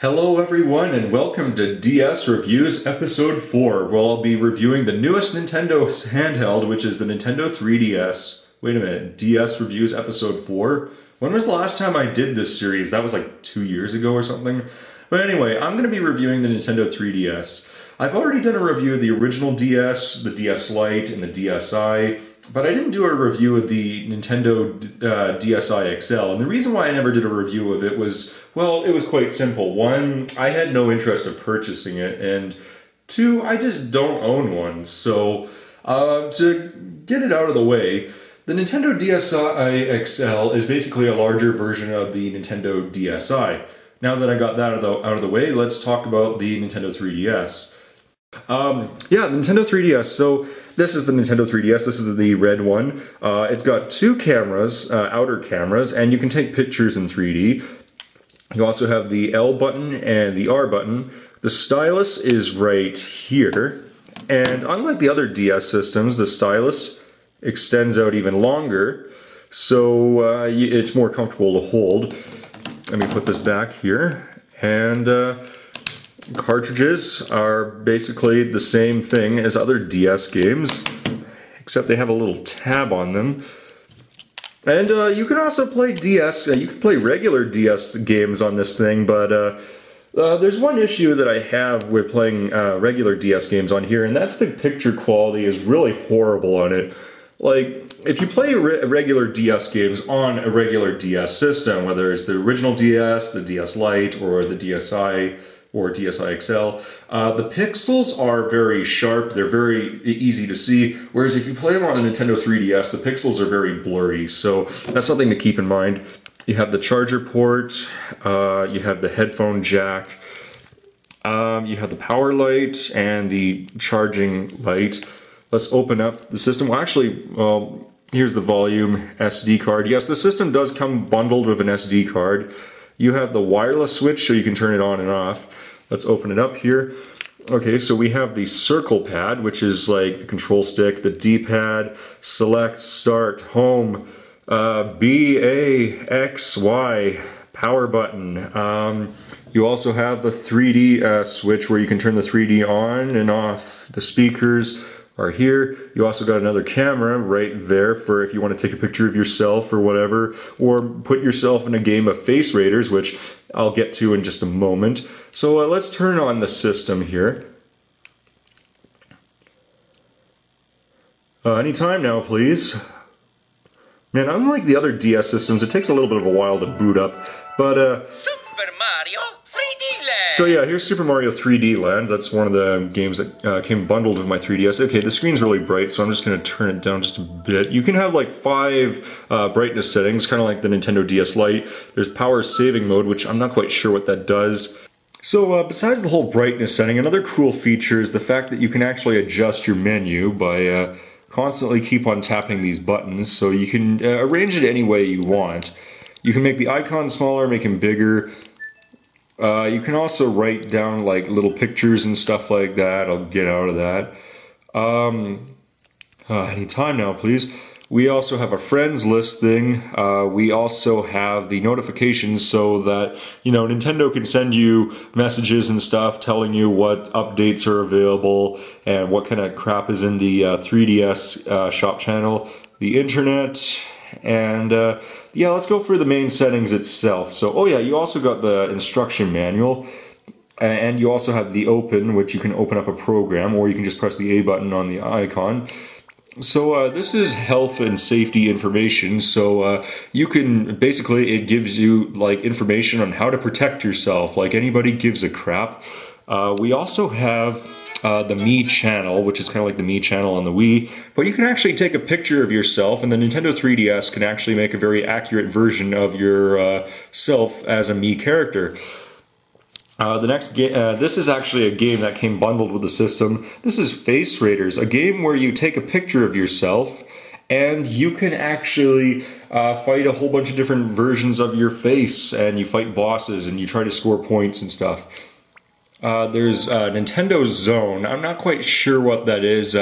Hello everyone and welcome to DS Reviews Episode 4, where I'll be reviewing the newest Nintendo handheld, which is the Nintendo 3DS. Wait a minute, DS Reviews Episode 4? When was the last time I did this series? That was like 2 years ago or something? But anyway, I'm going to be reviewing the Nintendo 3DS. I've already done a review of the original DS, the DS Lite, and the DSi, but I didn't do a review of the Nintendo DSi XL, and the reason why I never did a review of it was, well, it was quite simple. One, I had no interest of purchasing it, and two, I just don't own one. So, to get it out of the way, the Nintendo DSi XL is basically a larger version of the Nintendo DSi. Now that I got that out of the way, let's talk about the Nintendo 3DS. The Nintendo 3DS. So this is the Nintendo 3DS. This is the red one. It's got two cameras, outer cameras, and you can take pictures in 3D. You also have the L button and the R button. The stylus is right here. And unlike the other DS systems, the stylus extends out even longer, so it's more comfortable to hold. Let me put this back here. And cartridges are basically the same thing as other DS games, except they have a little tab on them. And you can also play DS, you can play regular DS games on this thing, but there's one issue that I have with playing regular DS games on here, and that's the picture quality is really horrible on it. Like, if you play regular DS games on a regular DS system, whether it's the original DS, the DS Lite, or the DSi, or DSi XL, the pixels are very sharp, they're very easy to see, whereas if you play them on the Nintendo 3DS, the pixels are very blurry, so that's something to keep in mind. You have the charger port, you have the headphone jack, you have the power light and the charging light. Let's open up the system. Well, actually, here's the volume SD card. Yes, the system does come bundled with an SD card. You have the wireless switch so you can turn it on and off. Let's open it up here. Okay, so we have the circle pad, which is like the control stick, the D-pad, select, start, home, B, A, X, Y, power button. You also have the 3D switch where you can turn the 3D on and off. The speakers are here. You also got another camera right there for if you want to take a picture of yourself or whatever, or put yourself in a game of Face Raiders, which I'll get to in just a moment. So let's turn on the system here. Anytime now, please. Man, unlike the other DS systems, it takes a little bit of a while to boot up, but Super Mario 3D Land! So yeah, here's Super Mario 3D Land. That's one of the games that came bundled with my 3DS. Okay, the screen's really bright, so I'm just going to turn it down just a bit. You can have like 5 brightness settings, kind of like the Nintendo DS Lite. There's power saving mode, which I'm not quite sure what that does. So besides the whole brightness setting, another cool feature is the fact that you can actually adjust your menu by constantly keep on tapping these buttons, so you can arrange it any way you want. You can make the icon smaller, make them bigger. You can also write down like little pictures and stuff like that. I'll get out of that. Any time now, please. We also have a friends list thing. We also have the notifications so that, you know, Nintendo can send you messages and stuff telling you what updates are available and what kind of crap is in the 3DS shop channel, the internet, and yeah, let's go through the main settings itself. So, oh yeah, you also got the instruction manual, and you also have the open, which you can open up a program, or you can just press the A button on the icon. So this is health and safety information, so you can, basically it gives you like information on how to protect yourself, like anybody gives a crap. We also have the Me channel, which is kind of like the Me channel on the Wii, but you can actually take a picture of yourself, and the Nintendo 3DS can actually make a very accurate version of your self as a Me character. The next game, this is actually a game that came bundled with the system. This is Face Raiders, a game where you take a picture of yourself and you can actually fight a whole bunch of different versions of your face, and you fight bosses and you try to score points and stuff. There's Nintendo Zone. I'm not quite sure what that is.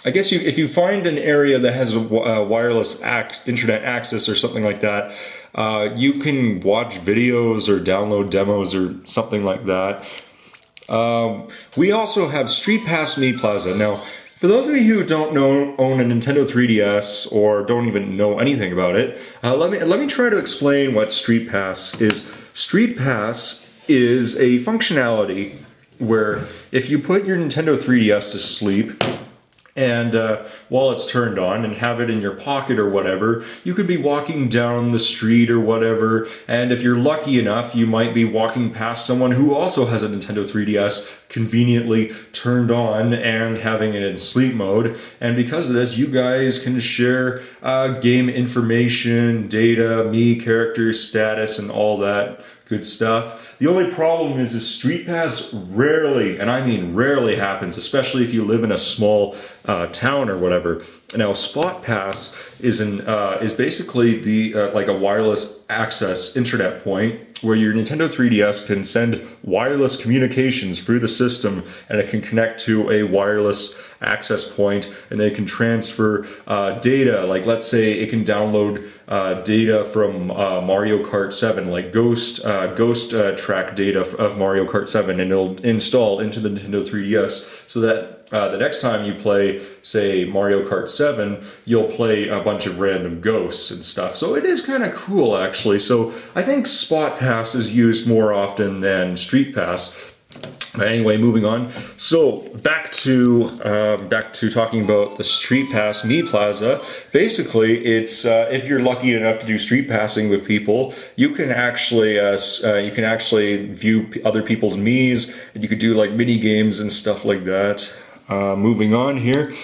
I guess if you find an area that has a wireless internet access or something like that, You can watch videos or download demos or something like that. We also have Street Pass Me Plaza. Now, for those of you who don't own a Nintendo 3DS or don't even know anything about it, let me try to explain what Street Pass is. Street Pass is a functionality where if you put your Nintendo 3DS to sleep and while it's turned on and have it in your pocket or whatever, you could be walking down the street or whatever, and if you're lucky enough, you might be walking past someone who also has a Nintendo 3DS conveniently turned on and having it in sleep mode, and because of this, you guys can share game information, data, characters, status, and all that good stuff. The only problem is Street Pass rarely, and I mean rarely, happens, especially if you live in a small town or whatever. Now, Spot Pass is basically the like a wireless access internet point where your Nintendo 3DS can send wireless communications through the system, and it can connect to a wireless access point, and they can transfer data. Like, let's say it can download data from Mario Kart 7, like ghost track data of Mario Kart 7, and it'll install into the Nintendo 3DS so that the next time you play, say, Mario Kart 7, you'll play a bunch of random ghosts and stuff. So it is kind of cool, actually. So I think Spot Pass is used more often than Street Pass. But anyway, moving on. So back to talking about the Street Pass Me Plaza. Basically, it's if you're lucky enough to do street passing with people, you can actually view other people's Miis, and you could do like mini games and stuff like that. Moving on here,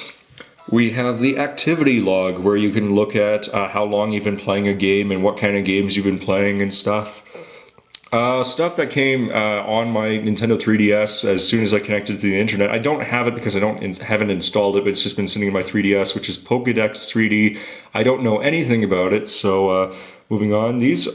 we have the activity log, where you can look at how long you've been playing a game and what kind of games you've been playing and stuff. Stuff that came on my Nintendo 3DS as soon as I connected to the internet. I don't have it because I haven't installed it, but it's just been sitting in my 3DS, which is Pokédex 3D. I don't know anything about it, so moving on. This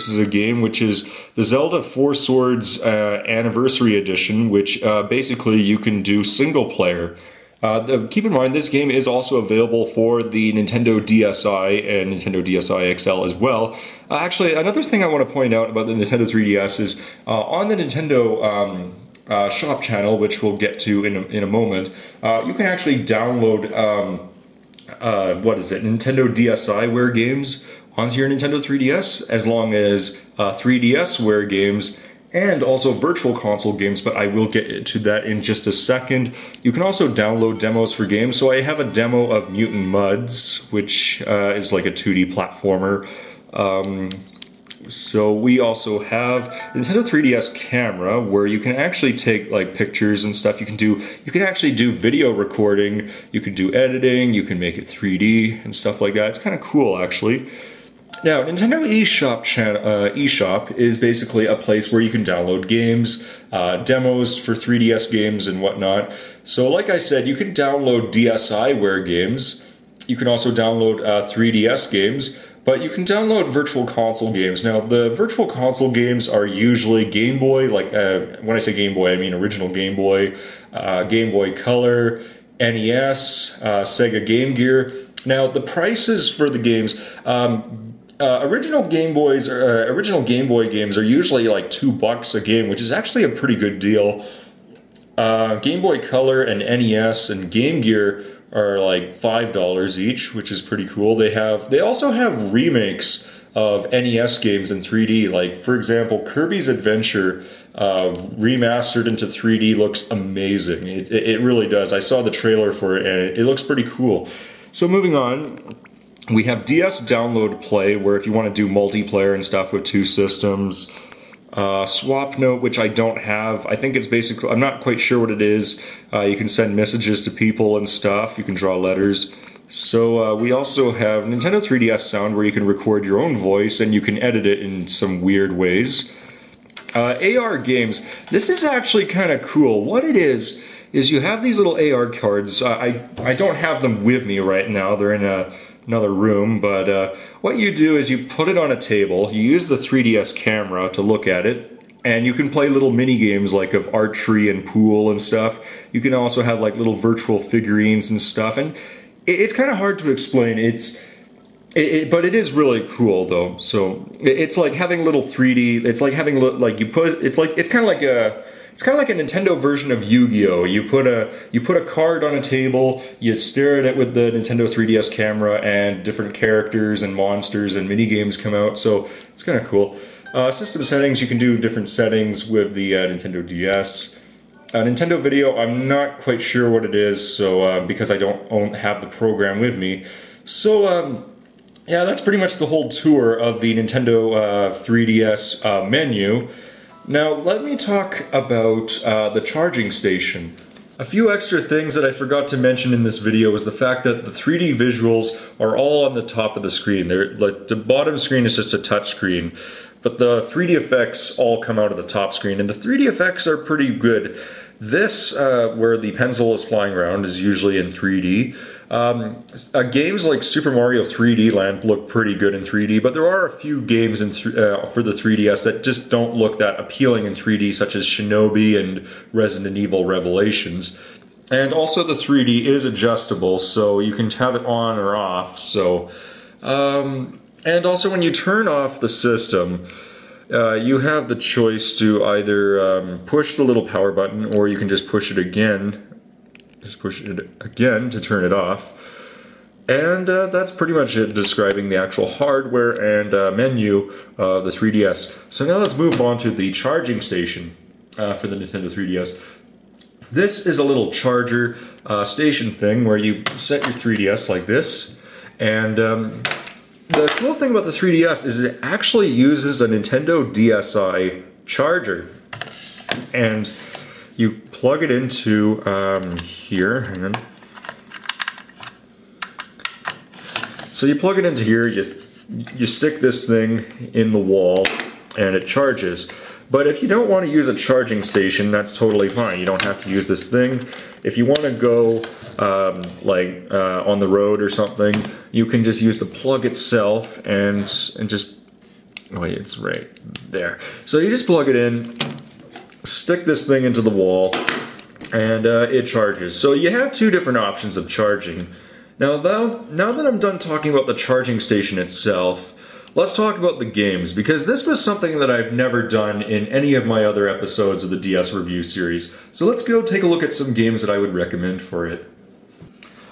is a game which is the Zelda Four Swords Anniversary Edition, which basically you can do single player. Keep in mind, this game is also available for the Nintendo DSi and Nintendo DSi XL as well. Actually, another thing I want to point out about the Nintendo 3DS is on the Nintendo shop channel, which we'll get to in a moment, you can actually download Nintendo DSiWare games onto your Nintendo 3DS, as long as 3DSware games and also virtual console games, but I will get to that in just a second. You can also download demos for games. So I have a demo of Mutant Mudds, which is like a 2D platformer. So we also have Nintendo 3DS camera, where you can actually take like pictures and stuff. You can actually do video recording, you can do editing, you can make it 3D and stuff like that. It's kind of cool, actually. Now, Nintendo eShop is basically a place where you can download games, demos for 3DS games and whatnot. So like I said, you can download DSiWare games. You can also download 3DS games, but you can download virtual console games. Now, the virtual console games are usually Game Boy, like when I say Game Boy, I mean original Game Boy Color, NES, Sega Game Gear. Now, the prices for the games, original Game Boy games are usually like $2 a game, which is actually a pretty good deal. Game Boy Color and NES and Game Gear are like $5 each, which is pretty cool. They also have remakes of NES games in 3D. Like, for example, Kirby's Adventure remastered into 3D looks amazing. It really does. I saw the trailer for it, and it looks pretty cool. So moving on, we have DS Download Play, where if you want to do multiplayer and stuff with two systems. Swap Note, which I don't have. I think it's basically, I'm not quite sure what it is. You can send messages to people and stuff. You can draw letters. So we also have Nintendo 3DS Sound, where you can record your own voice and you can edit it in some weird ways. AR games. This is actually kind of cool. What it is you have these little AR cards. I don't have them with me right now. They're in another room, but what you do is you put it on a table, you use the 3DS camera to look at it, and you can play little mini games like of archery and pool and stuff. You can also have like little virtual figurines and stuff, and it's kind of hard to explain. But it is really cool though. So it's like having little 3D. It's like having like you put. It's kind of like a. It's kind of like a Nintendo version of Yu-Gi-Oh! You put a card on a table, you stare at it with the Nintendo 3DS camera, and different characters and monsters and mini games come out. So it's kind of cool. System settings, you can do different settings with the Nintendo DS. Nintendo Video, I'm not quite sure what it is, so because I don't have the program with me. So yeah, that's pretty much the whole tour of the Nintendo 3DS menu. Now, let me talk about the charging station. A few extra things that I forgot to mention in this video is the fact that the 3D visuals are all on the top of the screen. Like the bottom screen is just a touch screen, but the 3D effects all come out of the top screen, and the 3D effects are pretty good. This, where the pencil is flying around, is usually in 3D. Games like Super Mario 3D Land look pretty good in 3D, but there are a few games for the 3DS that just don't look that appealing in 3D, such as Shinobi and Resident Evil Revelations. And also the 3D is adjustable, so you can have it on or off. So, and also when you turn off the system, you have the choice to either push the little power button, or you can just push it again. Just push it again to turn it off. And that's pretty much it, describing the actual hardware and menu of the 3DS. So now let's move on to the charging station for the Nintendo 3DS. This is a little charger station thing where you set your 3DS like this. And the cool thing about the 3DS is it actually uses a Nintendo DSi charger. And you plug it into here. Hang on. So you plug it into here, you stick this thing in the wall, and it charges. But if you don't want to use a charging station, that's totally fine. You don't have to use this thing. If you want to go on the road or something, you can just use the plug itself and just, wait, it's right there. So you just plug it in, stick this thing into the wall, and it charges. So you have two different options of charging. Now that I'm done talking about the charging station itself, let's talk about the games, because this was something that I've never done in any of my other episodes of the DS review series. So let's go take a look at some games that I would recommend for it.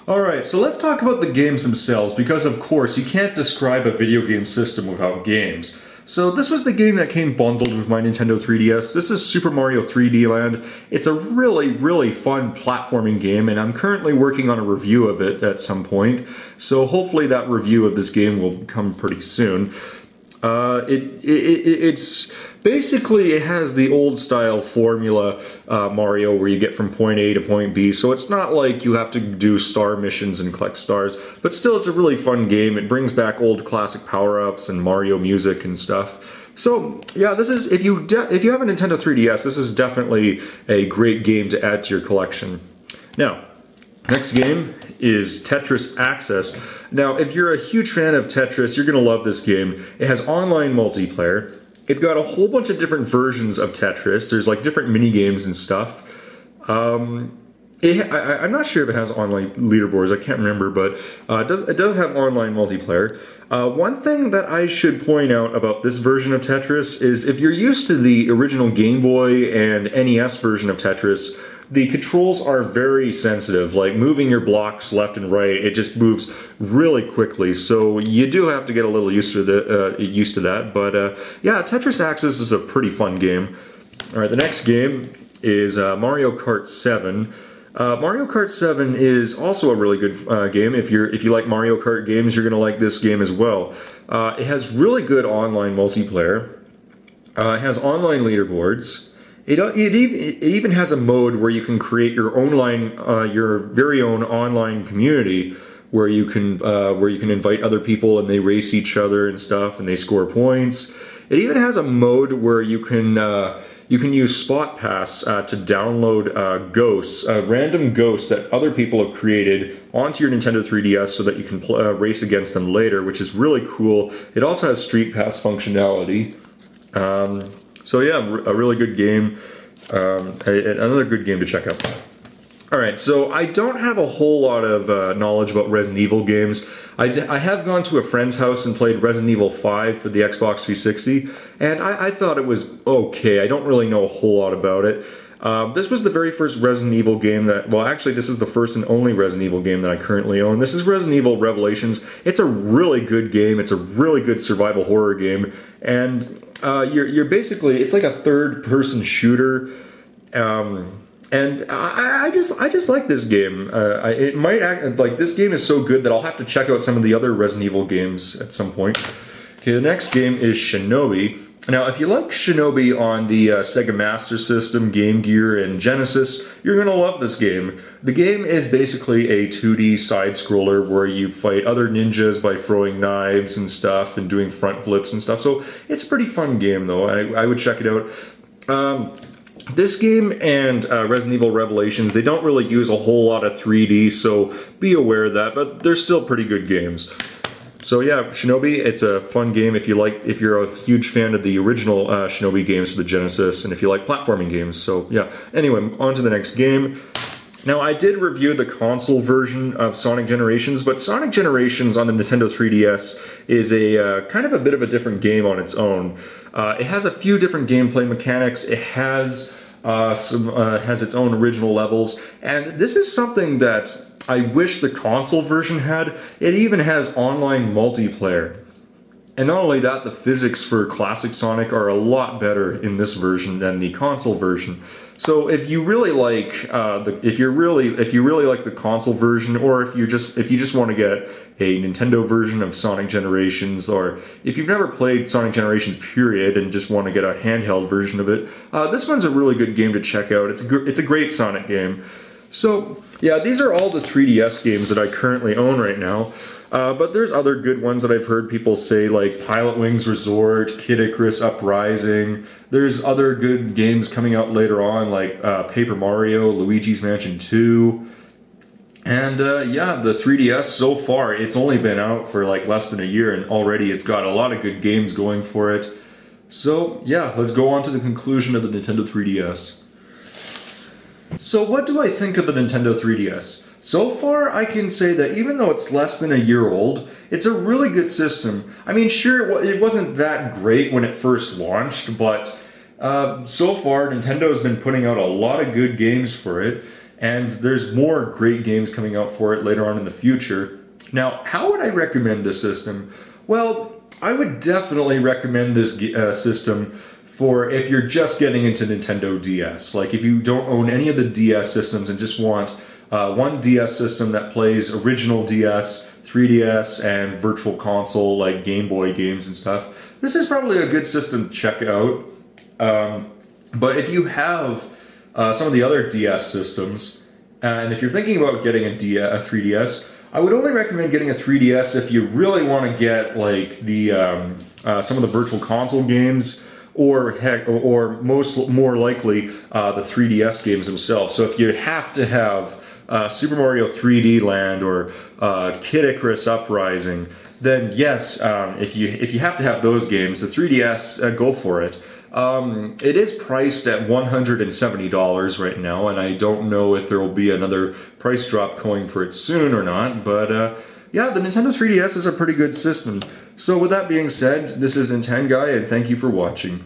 Alright, so let's talk about the games themselves, because of course you can't describe a video game system without games. So this was the game that came bundled with my Nintendo 3DS. This is Super Mario 3D Land. It's a really, really fun platforming game, and I'm currently working on a review of it at some point. So hopefully that review of this game will come pretty soon. It's basically, it has the old style formula Mario where you get from point A to point B, so it's not like you have to do star missions and collect stars, but still it's a really fun game. It brings back old classic power-ups and Mario music and stuff. So yeah, this is, if you have a Nintendo 3DS, this is definitely a great game to add to your collection. Now, next game is Tetris Access. Now, if you're a huge fan of Tetris, you're going to love this game. It has online multiplayer. It's got a whole bunch of different versions of Tetris. There's like different mini games and stuff. I'm not sure if it has online leaderboards. I can't remember, but it does have online multiplayer. One thing that I should point out about this version of Tetris is if you're used to the original Game Boy and NES version of Tetris, the controls are very sensitive. Like moving your blocks left and right, it just moves really quickly. So you do have to get a little used to that. But yeah, Tetris Access is a pretty fun game. All right, the next game is Mario Kart 7. Mario Kart 7 is also a really good game. If you like Mario Kart games, you're gonna like this game as well. It has really good online multiplayer. It has online leaderboards. It even has a mode where you can create your very own online community where you can invite other people and they race each other and stuff and they score points. It even has a mode where you can use Spot Pass to download ghosts, random ghosts that other people have created onto your Nintendo 3DS so that you can race against them later, which is really cool. It also has Street Pass functionality. So yeah, a really good game. Another good game to check out. Alright, so I don't have a whole lot of knowledge about Resident Evil games. I have gone to a friend's house and played Resident Evil 5 for the Xbox 360, and I thought it was okay. I don't really know a whole lot about it. This was the very first Resident Evil game that, well actually this is the first and only Resident Evil game that I currently own. This is Resident Evil Revelations. It's a really good game. It's a really good survival horror game, and you're basically, it's like a third-person shooter. And I just like this game. It might act like this game is so good that I'll have to check out some of the other Resident Evil games at some point. Okay, the next game is Shinobi. Now, if you like Shinobi on the Sega Master System, Game Gear, and Genesis, you're gonna love this game. The game is basically a 2D side-scroller where you fight other ninjas by throwing knives and stuff and doing front flips and stuff. So it's a pretty fun game, though. I would check it out. This game and Resident Evil Revelations, they don't really use a whole lot of 3D, so be aware of that, but they're still pretty good games. So yeah, Shinobi, it's a fun game if you're a huge fan of the original Shinobi games for the Genesis, and if you like platforming games. So yeah, anyway, on to the next game. Now, I did review the console version of Sonic Generations, but Sonic Generations on the Nintendo 3DS is a kind of a bit of a different game on its own. It has a few different gameplay mechanics. It has has its own original levels, and this is something that I wish the console version had. It even has online multiplayer. And not only that, the physics for classic Sonic are a lot better in this version than the console version. So if you really like if you really like the console version, or if you just want to get a Nintendo version of Sonic Generations, or if you've never played Sonic Generations period and just want to get a handheld version of it, this one's a really good game to check out. It's a great Sonic game. So yeah, these are all the 3DS games that I currently own right now. But there's other good ones that I've heard people say, like Pilot Wings Resort, Kid Icarus Uprising. There's other good games coming out later on, like Paper Mario, Luigi's Mansion 2. And yeah, the 3DS so far, it's only been out for like less than a year, and already it's got a lot of good games going for it. So yeah, let's go on to the conclusion of the Nintendo 3DS. So what do I think of the Nintendo 3DS? So far, I can say that even though it's less than a year old, it's a really good system. I mean, sure, it wasn't that great when it first launched, but so far, Nintendo's been putting out a lot of good games for it, and there's more great games coming out for it later on in the future. Now, how would I recommend this system? Well, I would definitely recommend this system for if you're just getting into Nintendo DS. Like, if you don't own any of the DS systems and just want one DS system that plays original DS, 3DS, and Virtual Console, like Game Boy games and stuff, this is probably a good system to check out. But if you have some of the other DS systems, and if you're thinking about getting a 3DS, I would only recommend getting a 3DS if you really want to get like the some of the Virtual Console games, or more likely the 3DS games themselves. So if you have to have Super Mario 3D Land or Kid Icarus Uprising, then yes, if you have to have those games, the 3DS, go for it. It is priced at $170 right now, and I don't know if there will be another price drop going for it soon or not, but yeah, the Nintendo 3DS is a pretty good system. So with that being said, this is Nintenguy, and thank you for watching.